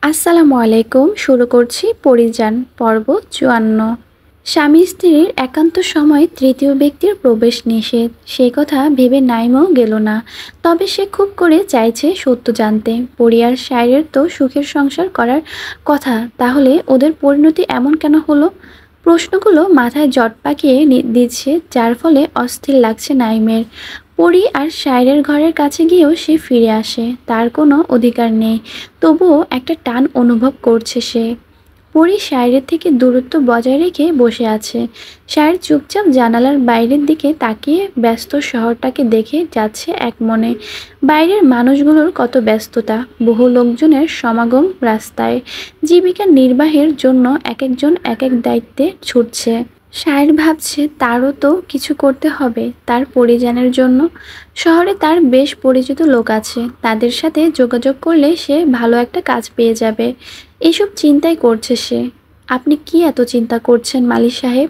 আসসালামু আলাইকুম। শুরু করছি পরিযান পর্ব ৫৪। স্বামী স্ত্রীর একান্ত সময় তৃতীয় ব্যক্তির প্রবেশ নিষেধ, সে কথা ভেবে নাইমও গেল না। তবে সে খুব করে চাইছে সত্য জানতে। পরি আর শায়রের তো সুখের সংসার করার কথা, তাহলে ওদের পরিণতি এমন কেন হলো? প্রশ্নগুলো মাথায় জট পাকিয়ে দিচ্ছে, যার ফলে অস্থির লাগছে নাইমের। পরি আর শায়রের ঘরের কাছে গিয়েও সে ফিরে আসে, তার কোনো অধিকার নেই। তবুও একটা টান অনুভব করছে সে। পরি শায়রের থেকে দূরত্ব বজায় রেখে বসে আছে। শায়র চুপচাপ জানালার বাইরের দিকে তাকিয়ে ব্যস্ত শহরটাকে দেখে যাচ্ছে একমনে। বাইরের মানুষগুলোর কত ব্যস্ততা, বহু লোকজনের সমাগম রাস্তায়। জীবিকা নির্বাহের জন্য এক একজন এক এক দায়িত্বে ছুটছে। শায়র ভাবছে তারও তো কিছু করতে হবে তার পরিজনের জন্য। শহরে তার বেশ পরিচিত লোক আছে, তাদের সাথে যোগাযোগ করলে সে ভালো একটা কাজ পেয়ে যাবে। এসব চিন্তাই করছে সে। আপনি কি এত চিন্তা করছেন মালিক সাহেব?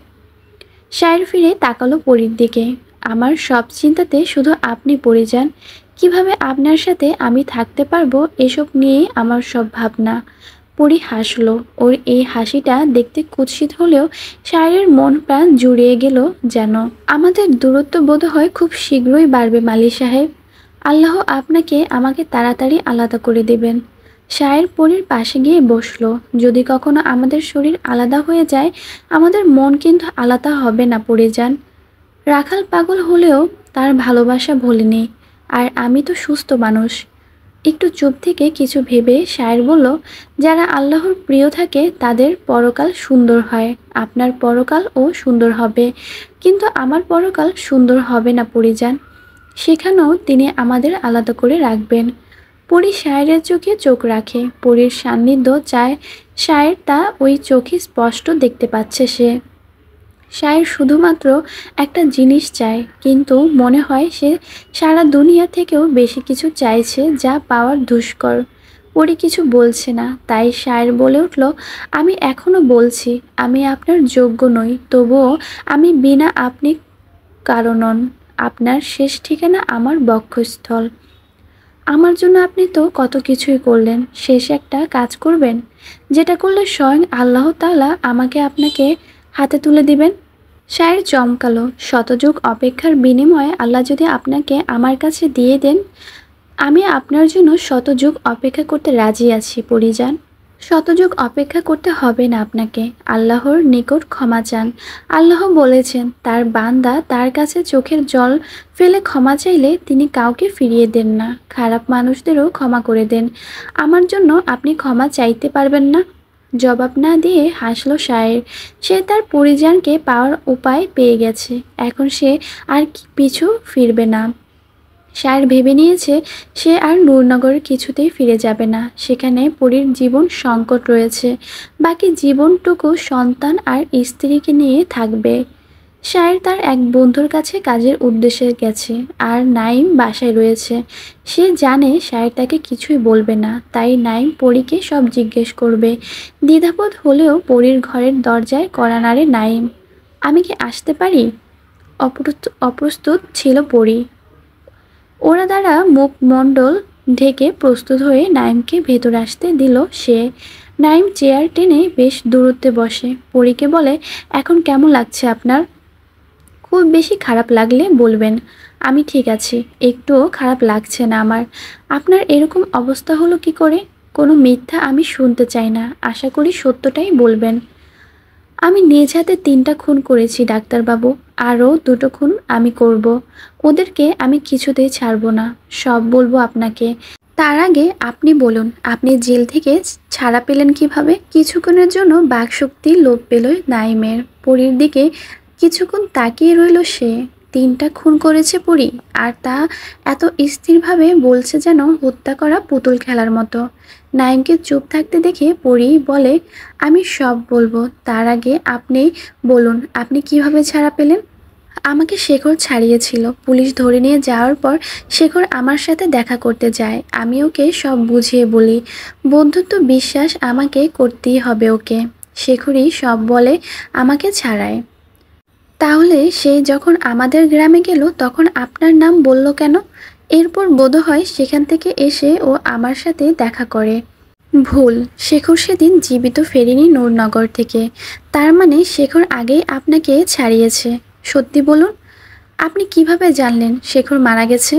শায়র ফিরে তাকালো পরীর দিকে। আমার সব চিন্তাতে শুধু আপনি পড়ে যান। কিভাবে আপনার সাথে আমি থাকতে পারবো, এসব নিয়েই আমার সব ভাবনা। পরি হাসলো। ওর এই হাসিটা দেখতে কুৎসিত হলেও শায়রের মন প্রাণ জুড়িয়ে গেল যেন। আমাদের দূরত্ব বোধহয় খুব শীঘ্রই বাড়বে মালিক সাহেব। আল্লাহ আপনাকে আমাকে তাড়াতাড়ি আলাদা করে দেবেন। শায়ের পরীর পাশে গিয়ে বসলো। যদি কখনো আমাদের শরীর আলাদা হয়ে যায়, আমাদের মন কিন্তু আলাদা হবে না পড়ে যান। রাখাল পাগল হলেও তার ভালোবাসা ভোলেনি। আর আমি তো সুস্থ মানুষ। একটু চুপ থেকে কিছু ভেবে শায়ের বলল, যারা আল্লাহর প্রিয় থাকে তাদের পরকাল সুন্দর হয়। আপনার পরকালও সুন্দর হবে, কিন্তু আমার পরকাল সুন্দর হবে না পরিজান। সেখানেও তিনি আমাদের আলাদা করে রাখবেন। পরি শায়েরের চোখে চোখ রাখে। পরির সান্নিধ্য চায় শায়ের, তা ওই চোখে স্পষ্ট দেখতে পাচ্ছে সে। শায়ের শুধুমাত্র একটা জিনিস চায়, কিন্তু মনে হয় সে সারা দুনিয়া থেকেও বেশি কিছু চাইছে, যা পাওয়ার দুষ্কর। পরি কিছু বলছে না, তাই শায়ের বলে উঠল, আমি এখনো বলছি আমি আপনার যোগ্য নই, তবুও আমি বিনা আপনি কারণন। আপনার শেষ ঠিকানা আমার বক্ষস্থল। আমার জন্য আপনি তো কত কিছুই করলেন, শেষ একটা কাজ করবেন যেটা করলে স্বয়ং আল্লাহ তাআলা আমাকে আপনাকে হাতে তুলে দিবেন। শায়ের চমকালো। শতযুগ অপেক্ষার বিনিময়ে আল্লাহ যদি আপনাকে আমার কাছে দিয়ে দেন, আমি আপনার জন্য শতযুগ অপেক্ষা করতে রাজি আছি পরিজান। শতযুগ অপেক্ষা করতে হবে না আপনাকে। আল্লাহর নিকট ক্ষমা চান। আল্লাহ বলেছেন তার বান্দা তার কাছে চোখের জল ফেলে ক্ষমা চাইলে তিনি কাউকে ফিরিয়ে দেন না, খারাপ মানুষদেরও ক্ষমা করে দেন। আমার জন্য আপনি ক্ষমা চাইতে পারবেন না? জবাব না দিয়ে হাসল শায়ের। সে তার পরিজনকে পাওয়ার উপায় পেয়ে গেছে, এখন সে আর পিছু ফিরবে না। শায়ের ভেবে নিয়েছে সে আর নূরনগরে কিছুতেই ফিরে যাবে না। সেখানে পরীর জীবন সংকট রয়েছে। বাকি জীবনটুকু সন্তান আর স্ত্রীকে নিয়ে থাকবে। শায়ের তার এক বন্ধুর কাছে কাজের উদ্দেশ্যে গেছে, আর নাইম বাসায় রয়েছে। সে জানে শায়ের তাকে কিছুই বলবে না, তাই নাইম পরীকে সব জিজ্ঞেস করবে। দ্বিধাবোধ হলেও পরীর ঘরের দরজায় কড়া নাড়ে নাইম। আমি কি আসতে পারি? অপ্রস্তুত ছিল পরী। ওরা দ্বারা মুখমণ্ডল ঢেকে প্রস্তুত হয়ে নাইমকে ভেতর আসতে দিল সে। নাইম চেয়ার টেনে বেশ দূরত্বে বসে। পরীকে বলে, এখন কেমন লাগছে আপনার? খুব বেশি খারাপ লাগলে বলবেন। আমি ঠিক আছি, একটুও খারাপ লাগছে না আমার। আপনার এরকম অবস্থা হলো কি করে? কোনো মিথ্যা আমি শুনতে চাই না, আশা করি সত্যটাই বলবেন। আমি নিজ হাতে 3টা খুন করেছি ডাক্তারবাবু, আরও 2টো খুন আমি করব। ওদেরকে আমি কিছুতেই ছাড়ব না, সব বলবো আপনাকে। তার আগে আপনি বলুন, আপনি জেল থেকে ছাড়া পেলেন কিভাবে? কিছুক্ষণের জন্য বাকশক্তি লোপ পেল নাইমের। পরীর দিকে কিছুক্ষণ তাকিয়ে রইল সে। 3টা খুন করেছে পরী, আর তা এত স্থিরভাবে বলছে যেন হত্যা করা পুতুল খেলার মতো। নাইমকে চুপ থাকতে দেখে পরী বলে, আমি সব বলবো, তার আগে আপনি বলুন আপনি কিভাবে ছাড়া পেলেন? আমাকে শেখর ছাড়িয়েছিল। পুলিশ ধরে নিয়ে যাওয়ার পর শেখর আমার সাথে দেখা করতে যায়। আমি ওকে সব বুঝিয়ে বলি। বন্ধুত্ব বিশ্বাস আমাকে করতেই হবে ওকে। শেখরই সব বলে, আমাকে ছাড়ায়। তাহলে সে যখন আমাদের গ্রামে গেল তখন আপনার নাম বলল কেন? এরপর বোধহয় সেখান থেকে এসে ও আমার সাথে দেখা করে। ভুল। শেখর সেদিন জীবিত ফেরেনি নূরনগর থেকে। তার মানে শেখর আগেই আপনাকে ছাড়িয়েছে। সত্যি বলুন, আপনি কিভাবে জানলেন শেখর মারা গেছে?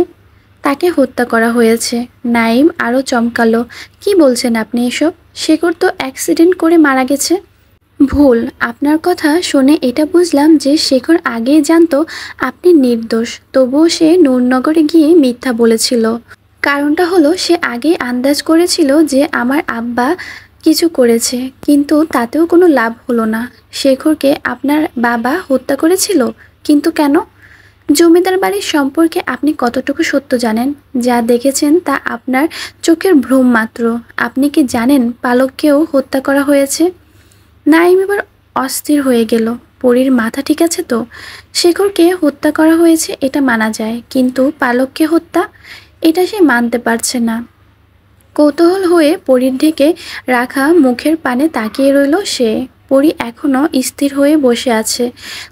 তাকে হত্যা করা হয়েছে। নাইম আরও চমকালো। কি বলছেন আপনি এসব? শেখর তো অ্যাক্সিডেন্ট করে মারা গেছে। ভুল। আপনার কথা শুনে এটা বুঝলাম যে শেখর আগেই জানতো আপনি নির্দোষ, তবুও সে নূরনগরে গিয়ে মিথ্যা বলেছিল। কারণটা হলো সে আগেই আন্দাজ করেছিল যে আমার আব্বা কিছু করেছে, কিন্তু তাতেও কোনো লাভ হলো না। শেখরকে আপনার বাবা হত্যা করেছিল, কিন্তু কেন? জমিদার বাড়ির সম্পর্কে আপনি কতটুকু সত্য জানেন? যা দেখেছেন তা আপনার চোখের ভ্রম মাত্র। আপনি কি জানেন পালককেও হত্যা করা হয়েছে? নাইম এবার অস্থির হয়ে গেল। পরীর মাথা ঠিক আছে তো? শেখরকে হত্যা করা হয়েছে এটা মানা যায়, কিন্তু পালককে হত্যা, এটা সে মানতে পারছে না। কৌতূহল হয়ে পরীর ঢেকে রাখা মুখের পানে তাকিয়ে রইল সে। পরী এখনও স্থির হয়ে বসে আছে।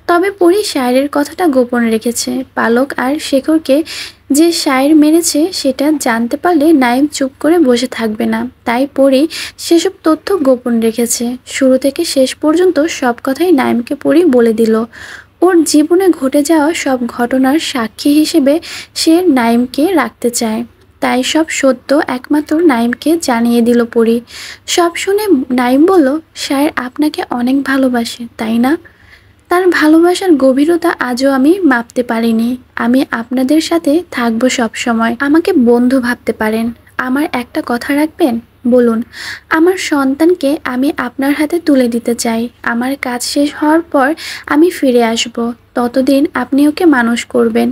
তবে পরী শায়ের কথাটা গোপন রেখেছে। পালক আর শেখরকে যে শায়ের মেরেছে সেটা জানতে পারলে নাইম চুপ করে বসে থাকবে না। তাই পরী সেসব তথ্য গোপন রেখেছে। শুরু থেকে শেষ পর্যন্ত সব কথাই নাইমকে পরী বলে দিল। ওর জীবনে ঘটে যাওয়া সব ঘটনার সাক্ষী হিসেবে সে নাইমকে রাখতে চায়। তাই সব সত্য একমাত্র নাইমকে জানিয়ে দিল পরী। সব শুনে নাইম বলল, শায়ের আপনাকে অনেক ভালোবাসে, তাই না? তার ভালোবাসার গভীরতা আজও আমি মাপতে পারিনি। আমি আপনাদের সাথে থাকবো সব সময়। আমাকে বন্ধু ভাবতে পারেন। আমার একটা কথা রাখবেন? বলুন। আমার সন্তানকে আমি আপনার হাতে তুলে দিতে চাই। আমার কাজ শেষ হওয়ার পর আমি ফিরে আসব। ততদিন আপনি ওকে মানুষ করবেন।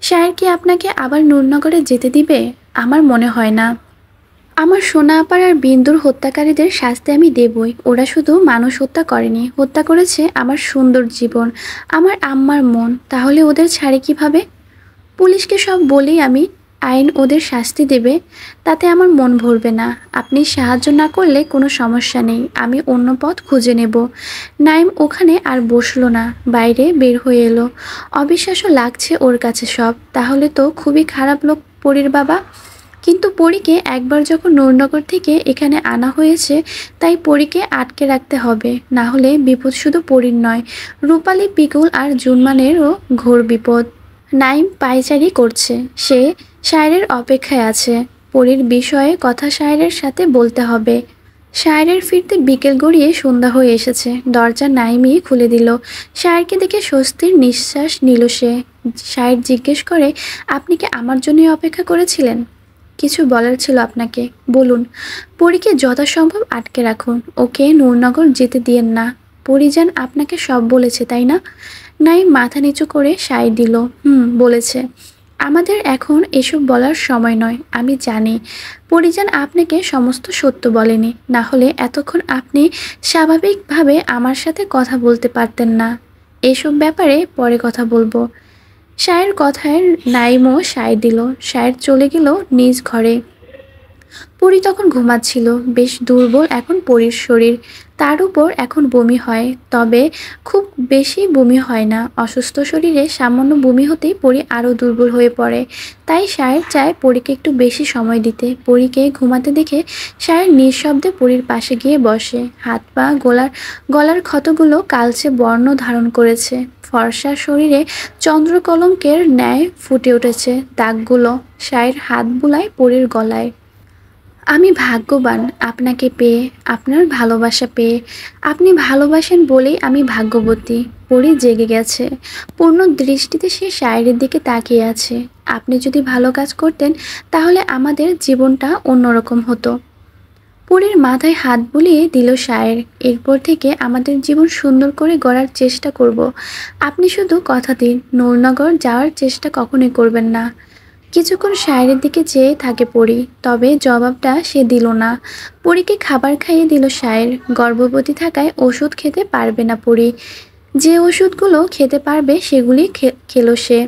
শায়ের কি আপনাকে আবার নূরনগরে যেতে দিবে? আমার মনে হয় না। আমার সোনা আপার আর বিন্দুর হত্যাকারীদের শাস্তি আমি দেবই। ওরা শুধু মানুষ হত্যা করেনি, হত্যা করেছে আমার সুন্দর জীবন, আমার আম্মার মন। তাহলে ওদের ছাড়ে কিভাবে? পুলিশকে সব বলেই আমি, আইন ওদের শাস্তি দেবে। তাতে আমার মন ভরবে না। আপনি সাহায্য না করলে কোনো সমস্যা নেই, আমি অন্য পথ খুঁজে নেব। নাইম ওখানে আর বসলো না, বাইরে বের হয়ে এলো। অবিশ্বাস্য লাগছে ওর কাছে সব। তাহলে তো খুবই খারাপ লোক পরীর বাবা। কিন্তু পরীকে একবার যখন নূরনগর থেকে এখানে আনা হয়েছে, তাই পরীকে আটকে রাখতে হবে। না হলে বিপদ শুধু পরীর নয়, রূপালী, পিকুল আর জুনমানেরও ঘোর বিপদ। নাইম পায়চারি করছে। সে শায়ের অপেক্ষায় আছে। পরীর বিষয়ে কথা শায়ের সাথে বলতে হবে। শায়ের ফিরতে বিকেল গড়িয়ে সন্ধ্যা হয়ে এসেছে। দরজা নাইমই খুলে দিল। শায়েরকে দেখে স্বস্তির নিঃশ্বাস নিল সে। শায়ের জিজ্ঞেস করে, আপনি কি আমার জন্যই অপেক্ষা করেছিলেন? কিছু বলার ছিল আপনাকে, বলুন। পরীকে যথাসম্ভব আটকে রাখুন, ওকে নূরনগর যেতে দিয়েন না। পরিজান আপনাকে সব বলেছে, তাই না? নাইম মাথা নিচু করে সায় দিল। বলেছে। আমাদের এখন এসব বলার সময় নয়, আমি জানি। পরিজান আপনাকে সমস্ত সত্য বলেনি, না হলে এতক্ষণ আপনি স্বাভাবিকভাবে আমার সাথে কথা বলতে পারতেন না। এসব ব্যাপারে পরে কথা বলবো। শায়ের কথায় নাইমও সায় দিল। শায়ের চলে গেল নিজ ঘরে। পরী তখন ঘুমাচ্ছিল। বেশ দুর্বল এখন পরীর শরীর। তার উপর এখন বমি হয়, তবে খুব বেশি বমি হয় না। অসুস্থ শরীরে সামান্য বমি হতেই পরী আরও দুর্বল হয়ে পড়ে। তাই শায়ের চায় পরীকে একটু বেশি সময় দিতে। পরীকে ঘুমাতে দেখে শায়ের নিঃশব্দে পরীর পাশে গিয়ে বসে। হাত পা গলার ক্ষতগুলো কালচে বর্ণ ধারণ করেছে। ফর্সা শরীরে চন্দ্রকলঙ্কের ন্যায় ফুটে উঠেছে দাগগুলো। শায়ের হাত বুলায় পরীর গলায়। আমি ভাগ্যবান আপনাকে পেয়ে, আপনার ভালোবাসা পেয়ে। আপনি ভালোবাসেন বলেই আমি ভাগ্যবতী। পরী জেগে গেছে। পূর্ণ দৃষ্টিতে সে শায়ের দিকে তাকিয়ে আছে। আপনি যদি ভালো কাজ করতেন তাহলে আমাদের জীবনটা অন্যরকম হতো। পরীর মাথায় হাত বুলিয়ে দিল শায়ের। এরপর থেকে আমাদের জীবন সুন্দর করে গড়ার চেষ্টা করব। আপনি শুধু কথা দিন, নূরনগর যাওয়ার চেষ্টা কখনোই করবেন না। কিছুক্ষণ শায়ের দিকে চেয়ে থাকে পরী, তবে জবাবটা সে দিল না। পরীকে খাবার খাইয়ে দিল শায়ের। গর্ভবতী থাকায় ওষুধ খেতে পারবে না পরী। যে ওষুধগুলো খেতে পারবে সেগুলি খেলো সে।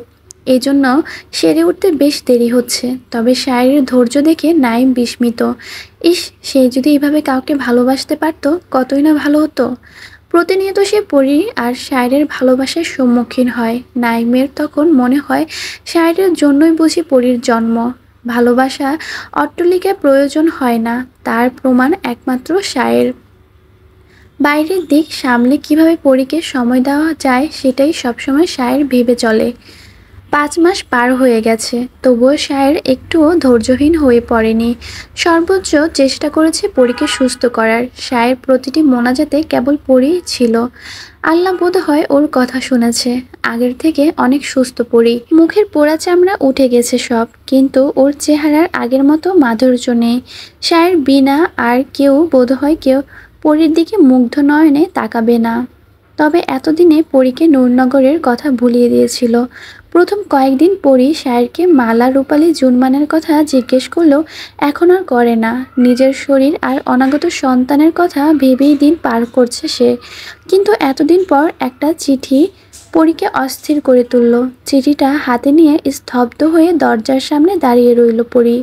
এজন্য সেরে উঠতে বেশ দেরি হচ্ছে। তবে শায়ের ধৈর্য দেখে নাইম বিস্মিত। ইস, সে যদি এভাবে কাউকে ভালোবাসতে পারত কতই না ভালো হতো। প্রতিনিয়ত সে পরী আর শায়ের ভালোবাসার সম্মুখীন হয়। নাইমের তখন মনে হয় শায়ের জন্যই বুঝি পরীর জন্ম। ভালোবাসা অট্টালিকার প্রয়োজন হয় না, তার প্রমাণ একমাত্র সায়ের। বাইরের দিক সামলে কিভাবে পরীকে সময় দেওয়া যায় সেটাই সবসময় সায়ের ভেবে চলে। 5 মাস পার হয়ে গেছে, তবুও সায়ের একটুও ধৈর্যহীন হয়ে পড়েনি। সর্বোচ্চ চেষ্টা করেছে পরীকে সুস্থ করার। সায়ের প্রতিটি মোনাজাতে কেবল পরীই ছিল। আল্লাহ বোধহয় ওর কথা শুনেছে। আগের থেকে অনেক সুস্থ পরী। মুখের পোড়া চামড়া উঠে গেছে সব, কিন্তু ওর চেহারার আগের মতো মাধুর্য নেই। সায়ের বিনা আর কেউ বোধহয় কেউ পরীর দিকে মুগ্ধ নয়নে তাকাবে না। তবে এতদিনে পরীকে নূরনগরের কথা ভুলিয়ে দিয়েছিল। প্রথম কয়েকদিন পরী সায়েরকে মালা রূপালী জুনমানের কথা জিজ্ঞেস করলেও এখন আর করে না। নিজের শরীর আর অনাগত সন্তানের কথা ভেবেই দিন পার করছে সে। কিন্তু এতদিন পর একটা চিঠি পরীকে অস্থির করে তুলল। চিঠিটা হাতে নিয়ে স্তব্ধ হয়ে দরজার সামনে দাঁড়িয়ে রইল পরী।